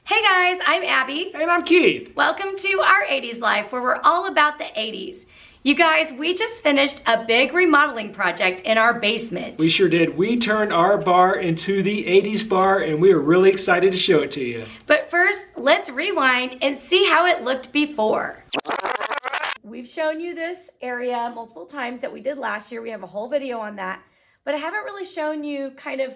Hey guys, I'm Abby. And I'm Keith. Welcome to our 80s life, where we're all about the 80s. You guys, we just finished a big remodeling project in our basement. We sure did. We turned our bar into the 80s bar, and we are really excited to show it to you. But first, let's rewind and see how it looked before. We've shown you this area multiple times that we did last year. We have a whole video on that. But I haven't really shown you kind of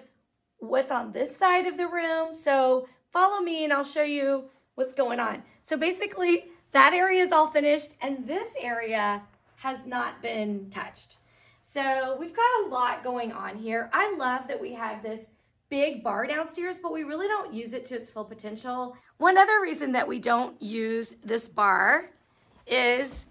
what's on this side of the room. So follow me and I'll show you what's going on. So basically, that area is all finished and this area has not been touched. So we've got a lot going on here. I love that we have this big bar downstairs, but we really don't use it to its full potential. One other reason that we don't use this bar is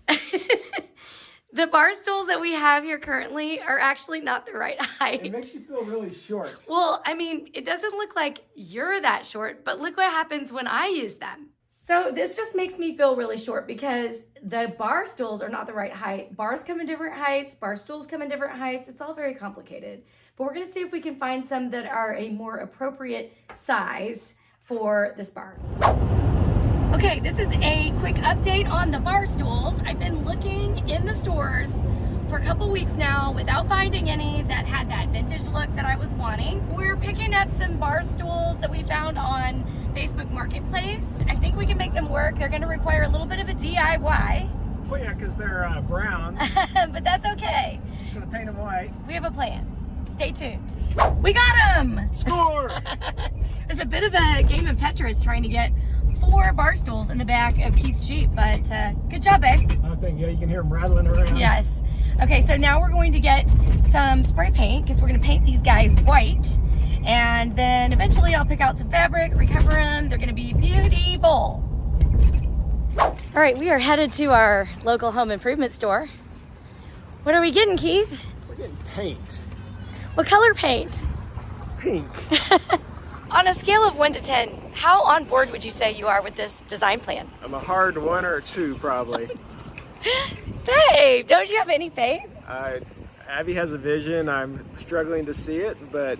the bar stools that we have here currently are actually not the right height. It makes you feel really short. Well, I mean, it doesn't look like you're that short, but look what happens when I use them. So this just makes me feel really short because the bar stools are not the right height. Bars come in different heights, bar stools come in different heights. It's all very complicated. But we're gonna see if we can find some that are a more appropriate size for this bar. Okay, this is a quick update on the bar stools. I've been looking in the stores for a couple weeks now without finding any that had that vintage look that I was wanting. We're picking up some bar stools that we found on Facebook Marketplace. I think we can make them work. They're gonna require a little bit of a DIY. Well, yeah, because they're brown. But that's okay. Just gonna paint them white. We have a plan. Stay tuned. We got them! Score! There's a bit of a game of Tetris trying to get 4 bar stools in the back of Keith's Jeep, but good job, babe. I think, yeah, you can hear them rattling around. Yes. Okay, so now we're going to get some spray paint because we're going to paint these guys white. And then eventually I'll pick out some fabric, recover them. They're going to be beautiful. All right, we are headed to our local home improvement store. What are we getting, Keith? We're getting paint. What color paint? Pink. On a scale of 1 to 10, how on board would you say you are with this design plan? I'm a hard 1 or 2, probably. Babe, don't you have any faith? Abby has a vision. I'm struggling to see it, but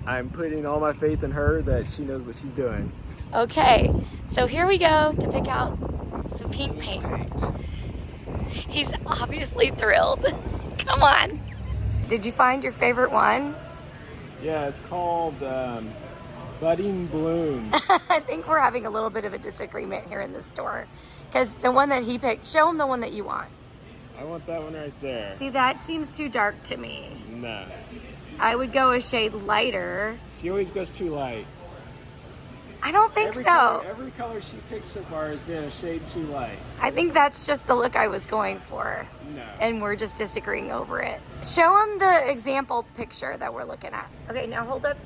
I'm putting all my faith in her that she knows what she's doing. Okay, so here we go to pick out some pink paint. He's obviously thrilled. Come on. Did you find your favorite one? Yeah, it's called Budding Bloom. I think we're having a little bit of a disagreement here in the store because the one that he picked, show him the one that you want. I want that one right there. See, that seems too dark to me. Nah. I would go a shade lighter. She always goes too light. I don't think so. Every color she picked so far has been a shade too light. I think that's just the look I was going for. No. And we're just disagreeing over it. Show him the example picture that we're looking at. Okay, now hold up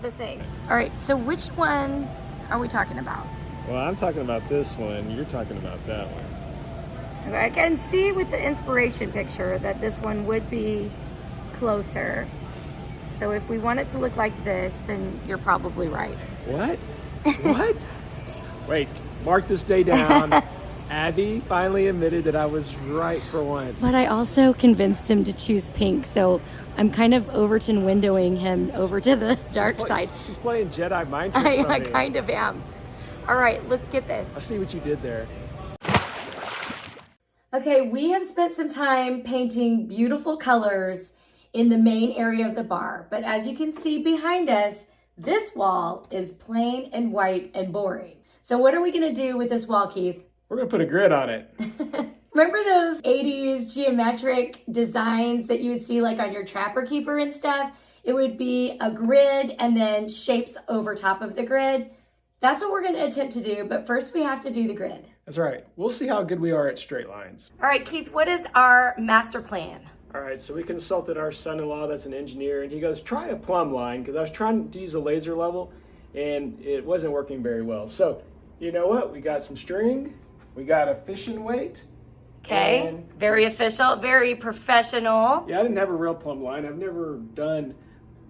the thing. All right, so which one are we talking about? Well, I'm talking about this one. You're talking about that one. Okay, I can see with the inspiration picture that this one would be closer. So if we want it to look like this, then you're probably right. What? What? Wait, mark this day down. Abby finally admitted that I was right for once. But I also convinced him to choose pink, so I'm kind of Overton windowing him over to the dark side. She's playing Jedi mind tricks on I me. kind of am. All right, let's get this. I see what you did there. Okay, we have spent some time painting beautiful colors in the main area of the bar, but as you can see behind us, this wall is plain and white and boring. So what are we gonna do with this wall, Keith? We're gonna put a grid on it. Remember those 80s geometric designs that you would see like on your Trapper Keeper and stuff? It would be a grid and then shapes over top of the grid. That's what we're gonna attempt to do, but first we have to do the grid. That's right. We'll see how good we are at straight lines. All right, Keith, what is our master plan? All right, so we consulted our son-in-law that's an engineer, and he goes, try a plumb line, because I was trying to use a laser level, and it wasn't working very well. So, you know what? We got some string, we got a fishing weight. Okay, very official, very professional. Yeah, I didn't have a real plumb line. I've never done,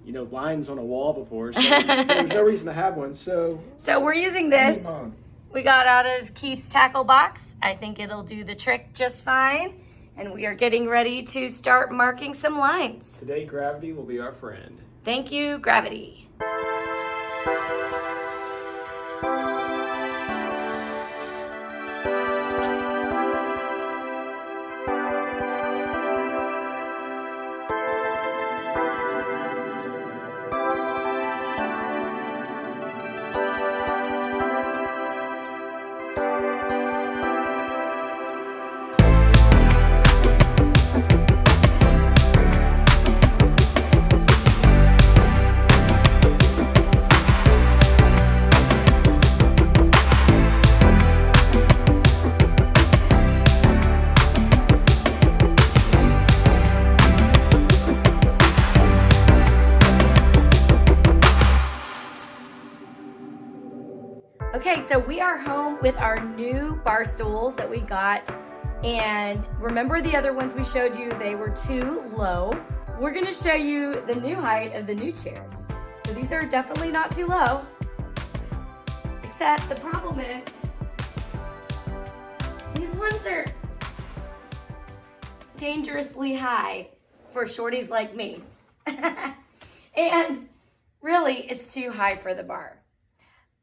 lines on a wall before, so there's no reason to have one. So we're using this. We got out of Keith's tackle box. I think it'll do the trick just fine. And we are getting ready to start marking some lines. Today, gravity will be our friend. Thank you, gravity. Okay, so we are home with our new bar stools that we got. And remember the other ones we showed you, they were too low. We're gonna show you the new height of the new chairs. So these are definitely not too low. Except the problem is, these ones are dangerously high for shorties like me. And really, it's too high for the bar.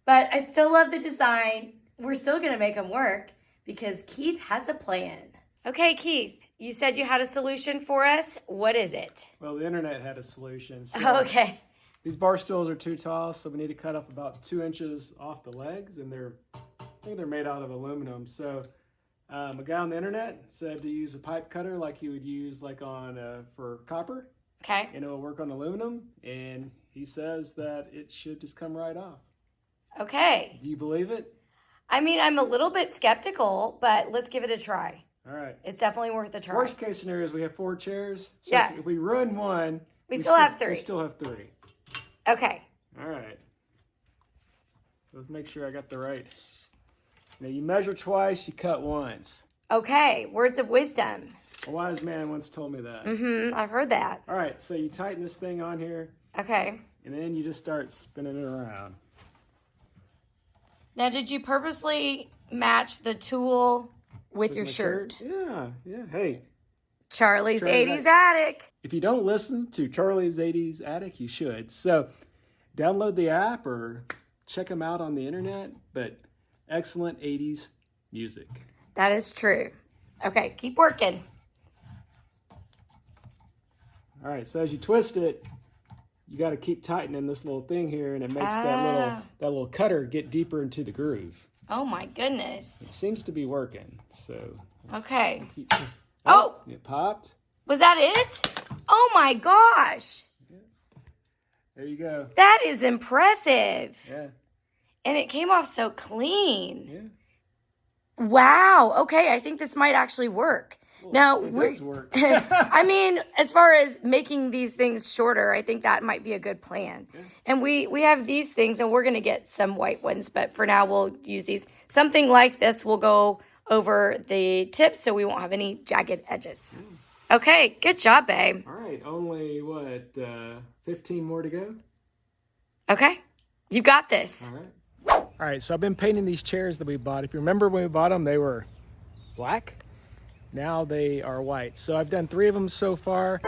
But I still love the design. We're still gonna make them work because Keith has a plan. Okay, Keith, you said you had a solution for us. What is it? Well, the internet had a solution. So Okay. these bar stools are too tall, so we need to cut off about 2 inches off the legs, and I think they're made out of aluminum. So a guy on the internet said to use a pipe cutter like you would use like for copper. Okay. And it'll work on aluminum, and he says that it should just come right off. Okay. Do you believe it? I mean, I'm a little bit skeptical, but let's give it a try. All right. It's definitely worth a try. Worst case scenario is we have 4 chairs. So Yeah. if we ruin one, we still have 3. We still have 3. Okay. All right. So let's make sure I got the right. Now you measure twice, you cut once. Okay. Words of wisdom. A wise man once told me that. I've heard that. All right, so you tighten this thing on here. Okay. And then you just start spinning it around. Now, did you purposely match the tool with your my shirt? Yeah. Hey. Charlie's Try 80s that. Attic. If you don't listen to Charlie's 80s Attic, you should. So download the app or check them out on the internet, but excellent 80s music. That is true. Okay, keep working. All right, so as you twist it, you got to keep tightening this little thing here, and it makes that little cutter get deeper into the groove. Oh my goodness. It seems to be working. So Okay. Oh, it popped. Was that it? Oh my gosh. There you go. That is impressive. Yeah. And it came off so clean. Yeah. Wow. Okay, I think this might actually work. Well, now, it does work. I mean, as far as making these things shorter, I think that might be a good plan. Yeah. And we have these things, and we're going to get some white ones, but for now we'll use these. Something like this will go over the tips so we won't have any jagged edges. Yeah. Okay, good job, babe. All right, only, 15 more to go? Okay, you got this. All right. All right, so I've been painting these chairs that we bought. If you remember when we bought them, they were black. Now they are white. So I've done 3 of them so far.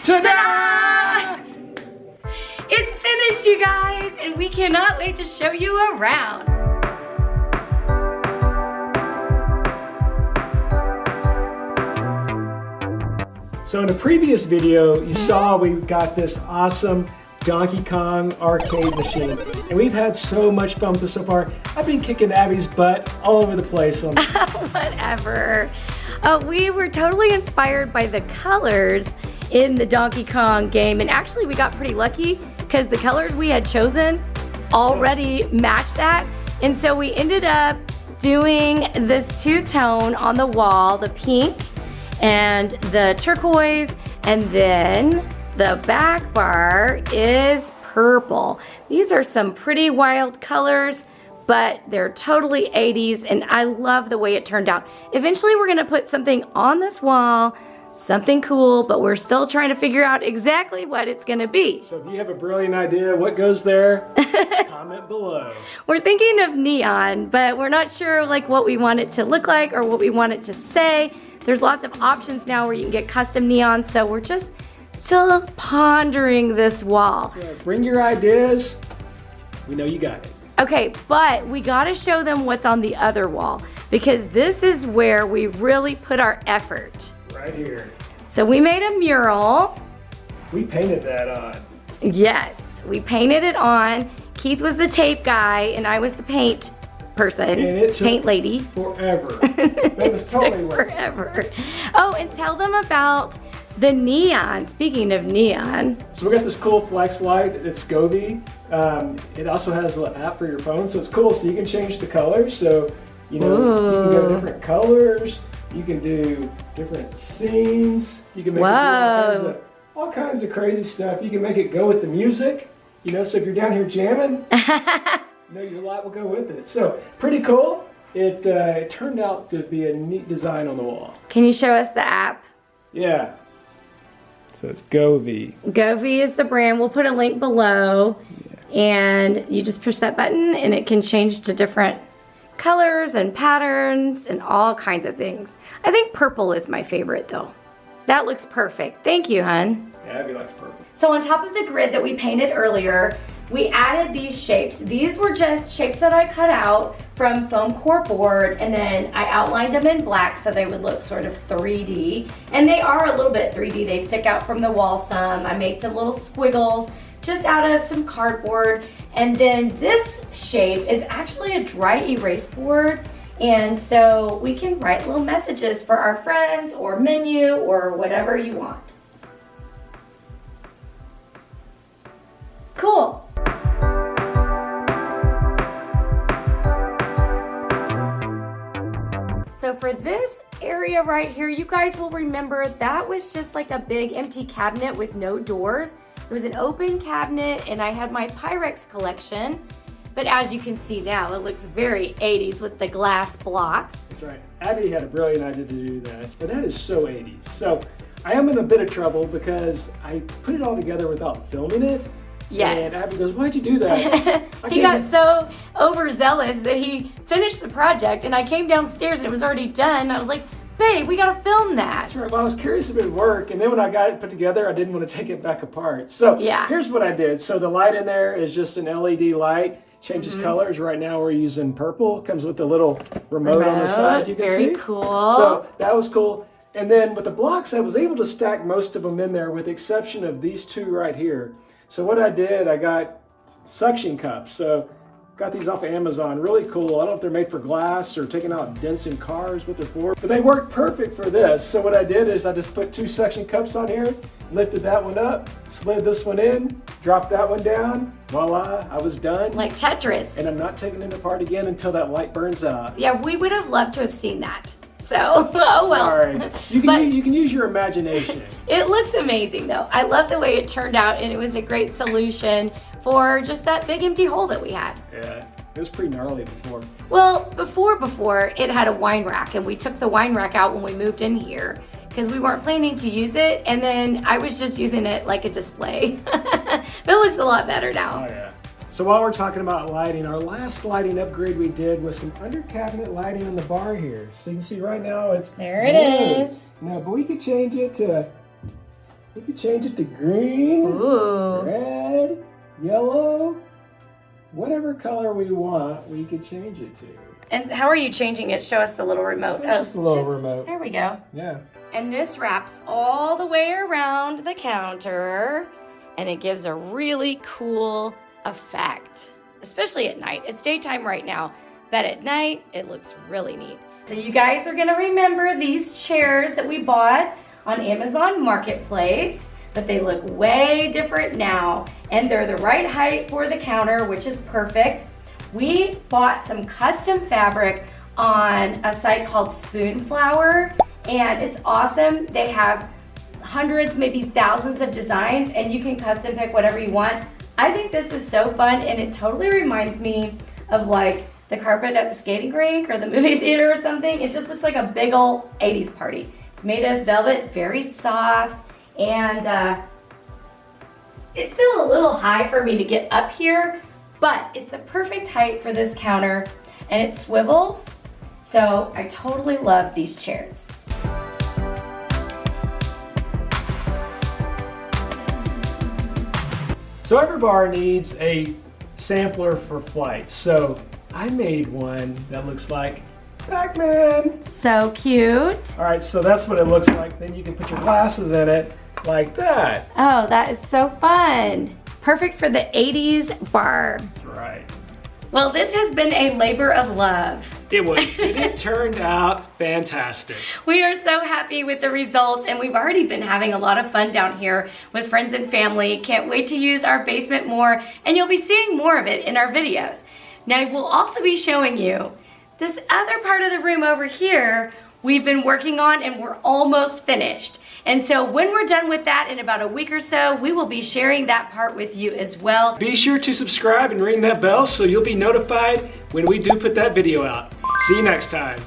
Ta-da! It's finished, you guys, and we cannot wait to show you around. So in a previous video, you saw we got this awesome Donkey Kong arcade machine, and we've had so much fun with this so far. I've been kicking Abby's butt all over the place. Whatever. We were totally inspired by the colors in the Donkey Kong game, and actually we got pretty lucky because the colors we had chosen already matched that, and so we ended up doing this 2-tone on the wall, the pink and the turquoise, and then the back bar is purple. These are some pretty wild colors, but they're totally 80s, and I love the way it turned out. Eventually we're gonna put something on this wall, something cool, but we're still trying to figure out exactly what it's gonna be. So if you have a brilliant idea what goes there, comment below. We're thinking of neon, but we're not sure like what we want it to look like or what we want it to say. There's lots of options now where you can get custom neon, so we're just still pondering this wall. Yeah, bring your ideas. We know you got it. Okay, but we gotta show them what's on the other wall because this is where we really put our effort. Right here. So we made a mural. We painted that on. Yes, we painted it on. Keith was the tape guy and I was the paint person, And it took paint lady. forever. It was totally worth it. Forever. Oh, and tell them about the neon. Speaking of neon. So we got this cool flex light. It's Govee. It also has an app for your phone, so it's cool. So you can change the colors. So you know you can go different colors. You can do different scenes. You can make it do all kinds of crazy stuff. You can make it go with the music. You know, so if you're down here jamming, you know, your light will go with it. So pretty cool. It turned out to be a neat design on the wall. Can you show us the app? Yeah. So it's Govee. Govee is the brand. We'll put a link below. Yeah. And you just push that button and it can change to different colors and patterns and all kinds of things. I think purple is my favorite though. That looks perfect. Thank you, hun. Yeah, Abby likes purple. So on top of the grid that we painted earlier, we added these shapes. These were just shapes that I cut out from foam core board, and then I outlined them in black so they would look sort of 3D. And they are a little bit 3D. They stick out from the wall some. I made some little squiggles just out of some cardboard. And then this shape is actually a dry erase board. And so we can write little messages for our friends or menu or whatever you want. Cool. So for this area right here, you guys will remember that was just like a big empty cabinet with no doors. It was an open cabinet and I had my Pyrex collection. But as you can see now, it looks very 80s with the glass blocks. That's right. Abby had a brilliant idea to do that. But that is so 80s. So I am in a bit of trouble because I put it all together without filming it. Yes. And Abby goes, why'd you do that? He got so overzealous that he finished the project and I came downstairs and it was already done. I was like, babe, we gotta film that. That's right. Well, I was curious if it would work. And then when I got it put together, I didn't want to take it back apart. So yeah. Here's what I did. So the light in there is just an LED light. Changes colors. Right now we're using purple. Comes with a little remote on the side. You can see. Very cool. So that was cool. And then with the blocks, I was able to stack most of them in there with the exception of these two right here. So what I did, I got suction cups. So got these off of Amazon. Really cool. I don't know if they're made for glass or taking out dents in cars, what they're for. But they work perfect for this. So what I did is I just put two suction cups on here, lifted that one up, slid this one in, dropped that one down. Voila, I was done. Like Tetris. And I'm not taking it apart again until that light burns out. Yeah, we would have loved to have seen that. So, oh well. Sorry. You can use your imagination. It looks amazing though. I love the way it turned out and it was a great solution for just that big empty hole that we had. Yeah, it was pretty gnarly before. Well, before it had a wine rack and we took the wine rack out when we moved in here because we weren't planning to use it and then I was just using it like a display. But it looks a lot better now. Oh yeah. So while we're talking about lighting, our last lighting upgrade we did was some under cabinet lighting in the bar here. So you can see right now it's there it is. No, but we could change it to green, ooh, red, yellow, whatever color we want, we could change it to. And how are you changing it? Show us the little remote. So it's just a little remote. There we go. Yeah. And this wraps all the way around the counter and it gives a really cool effect, especially at night. It's daytime right now, but at night it looks really neat. So you guys are gonna remember these chairs that we bought on Amazon Marketplace, but they look way different now and they're the right height for the counter, which is perfect. We bought some custom fabric on a site called Spoonflower and it's awesome. They have hundreds, maybe thousands of designs and you can custom pick whatever you want. I think this is so fun and it totally reminds me of like the carpet at the skating rink or the movie theater or something. It just looks like a big old 80s party. It's made of velvet, very soft, and it's still a little high for me to get up here, but it's the perfect height for this counter and it swivels. So I totally love these chairs. So every bar needs a sampler for flights. So I made one that looks like Pac-Man. So cute. All right, so that's what it looks like. Then you can put your glasses in it like that. Oh, that is so fun. Perfect for the 80s bar. That's right. Well, this has been a labor of love. It was. It turned out fantastic. We are so happy with the results, and we've already been having a lot of fun down here with friends and family. Can't wait to use our basement more, and you'll be seeing more of it in our videos. Now, we'll also be showing you this other part of the room over here we've been working on, and we're almost finished. And so when we're done with that in about a week or so, we will be sharing that part with you as well. Be sure to subscribe and ring that bell so you'll be notified when we do put that video out. See you next time.